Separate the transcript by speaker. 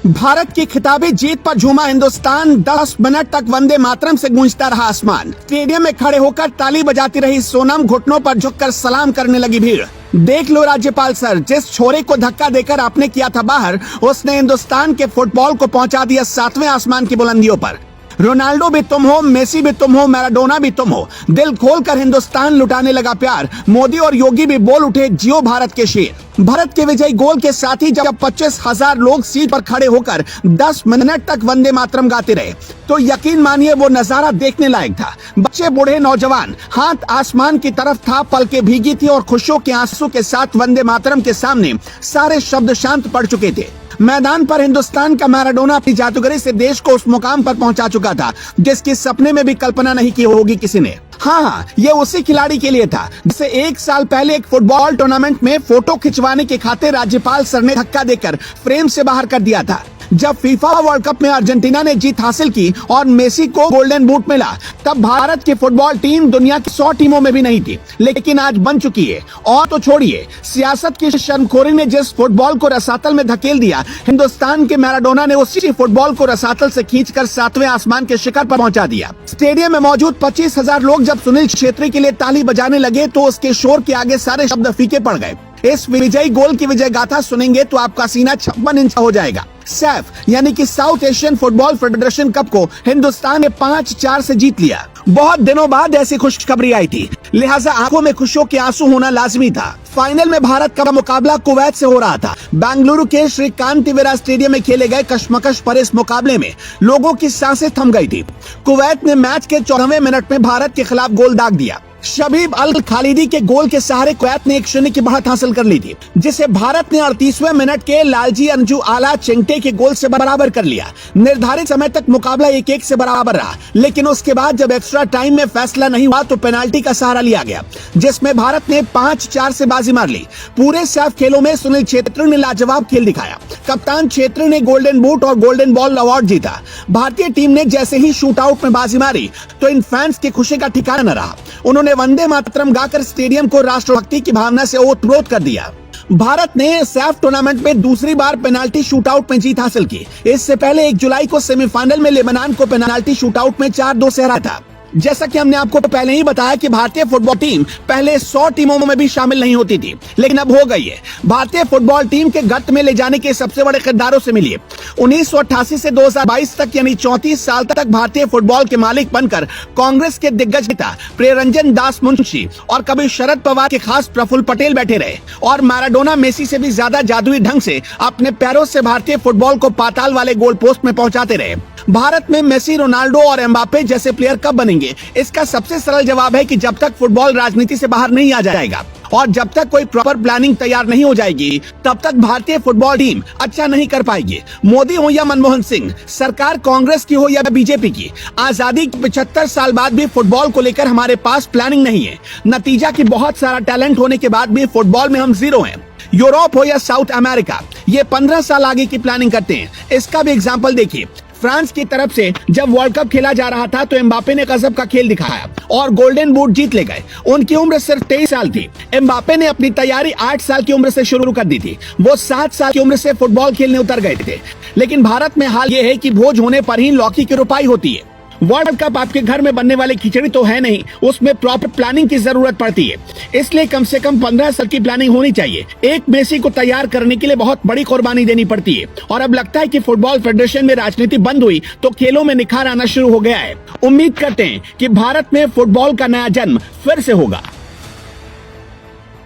Speaker 1: भारत की खिताबी जीत पर झूमा हिंदुस्तान, 10 मिनट तक वंदे मातरम से गूंजता रहा आसमान। स्टेडियम में खड़े होकर ताली बजाती रही सोनम, घुटनों पर झुककर सलाम करने लगी भीड़। देख लो राज्यपाल सर, जिस छोरे को धक्का देकर आपने किया था बाहर, उसने हिंदुस्तान के फुटबॉल को पहुंचा दिया 7वें आसमान की बुलंदियों पर। रोनाल्डो भी तुम हो, मेसी भी तुम हो, मैराडोना भी तुम हो। दिल खोलकर हिंदुस्तान लुटाने लगा प्यार। मोदी और योगी भी बोल उठे, जियो भारत के शेर। भारत के विजयी गोल के साथ ही जब 25,000 लोग सीट पर खड़े होकर 10 मिनट तक वंदे मातरम गाते रहे, तो यकीन मानिए वो नजारा देखने लायक था। बच्चे, बूढ़े, नौजवान, हाथ आसमान की तरफ था, पलकें भीगी थी और खुशियों के आंसू के साथ वंदे मातरम के सामने सारे शब्द शांत पड़ चुके थे। मैदान पर हिंदुस्तान का मैराडोना अपनी जादूगरी से देश को उस मुकाम पर पहुंचा चुका था जिसकी सपने में भी कल्पना नहीं की होगी किसी ने। हाँ, ये उसी खिलाड़ी के लिए था जिसे 1 साल पहले एक फुटबॉल टूर्नामेंट में फोटो खिंचवाने के खातिर राज्यपाल सर ने धक्का देकर फ्रेम से बाहर कर दिया था। जब फीफा वर्ल्ड कप में अर्जेंटीना ने जीत हासिल की और मेसी को गोल्डन बूट मिला, तब भारत की फुटबॉल टीम दुनिया की 100 टीमों में भी नहीं थी, लेकिन आज बन चुकी है। और तो छोड़िए, सियासत की शर्मखोरी ने जिस फुटबॉल को रसातल में धकेल दिया, हिंदुस्तान के मैराडोना ने उसी फुटबॉल को रसातल से खींचकर 7वें आसमान के शिखर पर पहुंचा दिया। स्टेडियम में मौजूद 25,000 लोग जब सुनील छेत्री के लिए ताली बजाने लगे, तो उसके शोर के आगे सारे शब्द फीके पड़ गए। इस विजयी गोल की विजय गाथा सुनेंगे तो आपका सीना 56 इंच हो जाएगा। सैफ यानी कि south Asian football federation cup को हिंदुस्तान ने 5-4 से जीत लिया। बहुत दिनों बाद ऐसी खुशखबरी आई थी, लिहाजा आंखों में खुशियों के आंसू होना लाजमी था। फाइनल में भारत का मुकाबला कुवैत से हो रहा था। बेंगलुरु के श्री कांतिवीरा स्टेडियम में खेले गए कशमकश पर इस मुकाबले में लोगों की सांसें थम गई थी। कुवैत ने मैच के 14वें मिनट में भारत के खिलाफ गोल दाग दिया। शबीब अल खालिदी के गोल के सहारे कुवैत ने 1-0 की बढ़त हासिल कर ली थी, जिसे भारत ने 38वें मिनट के लालजी अंजू आला चिंगटे के गोल से बराबर कर लिया। निर्धारित समय तक मुकाबला 1-1 से बराबर रहा, लेकिन उसके बाद जब एक्स्ट्रा टाइम में फैसला नहीं हुआ तो पेनाल्टी का सहारा लिया गया, जिसमें भारत ने 5-4 से बाजी मार ली। पूरे सैफ खेलों में सुनील छेत्री ने लाजवाब खेल दिखाया। कप्तान छेत्री ने गोल्डन बूट और गोल्डन बॉल अवार्ड जीता। भारतीय टीम ने जैसे ही शूट आउट में बाजी मारी तो इन फैंस की खुशी का ठिकाना न रहा। उन्होंने वंदे मातरम गाकर स्टेडियम को राष्ट्रभक्ति की भावना से ओतप्रोत कर दिया। भारत ने सैफ टूर्नामेंट में दूसरी बार पेनाल्टी शूटआउट में जीत हासिल की। इससे पहले 1 जुलाई को सेमीफाइनल में लेबनान को पेनाल्टी शूटआउट में 4-2 से हराया था। जैसा कि हमने आपको पहले ही बताया कि भारतीय फुटबॉल टीम पहले 100 टीमों में भी शामिल नहीं होती थी, लेकिन अब हो गई है। भारतीय फुटबॉल टीम के गर्त में ले जाने के सबसे बड़े किरदारों से मिली है। 1988 से 2022 तक यानी 34 साल तक भारतीय फुटबॉल के मालिक बनकर कांग्रेस के दिग्गज नेता प्रियरंजन दास मुंशी और कभी शरद पवार के खास प्रफुल्ल पटेल बैठे रहे, और मैराडोना मेसी से भी ज्यादा जादुई ढंग से अपने पैरों से भारतीय फुटबॉल को पाताल वाले गोल पोस्ट में पहुंचाते रहे। भारत में मेसी, रोनाल्डो और एम्बापे जैसे प्लेयर कब बनेंगे? इसका सबसे सरल जवाब है कि जब तक फुटबॉल राजनीति से बाहर नहीं आ जाएगा और जब तक कोई प्रॉपर प्लानिंग तैयार नहीं हो जाएगी, तब तक भारतीय फुटबॉल टीम अच्छा नहीं कर पाएगी। मोदी हो या मनमोहन सिंह, सरकार कांग्रेस की हो या बीजेपी की, आजादी के 75 साल बाद भी फुटबॉल को लेकर हमारे पास प्लानिंग नहीं है। नतीजा कि बहुत सारा टैलेंट होने के बाद भी फुटबॉल में हम जीरो हैं। यूरोप हो या साउथ अमेरिका, ये 15 साल आगे की प्लानिंग करते हैं। इसका भी एग्जाम्पल देखिए। फ्रांस की तरफ से जब वर्ल्ड कप खेला जा रहा था तो एम्बापे ने गजब का खेल दिखाया और गोल्डन बूट जीत ले गए। उनकी उम्र सिर्फ 23 साल थी। एम्बापे ने अपनी तैयारी 8 साल की उम्र से शुरू कर दी थी। वो 7 साल की उम्र से फुटबॉल खेलने उतर गए थे। लेकिन भारत में हाल ये है कि भोज होने पर ही लौकी की रुपाई होती है। वर्ल्ड कप आपके घर में बनने वाली खिचड़ी तो है नहीं, उसमें प्रॉपर प्लानिंग की जरूरत पड़ती है। इसलिए कम से कम 15 साल की प्लानिंग होनी चाहिए। एक मेसी को तैयार करने के लिए बहुत बड़ी कुर्बानी देनी पड़ती है, और अब लगता है कि फुटबॉल फेडरेशन में राजनीति बंद हुई तो खेलों में निखार आना शुरू हो गया है। उम्मीद करते हैं कि भारत में फुटबॉल का नया जन्म फिर से होगा।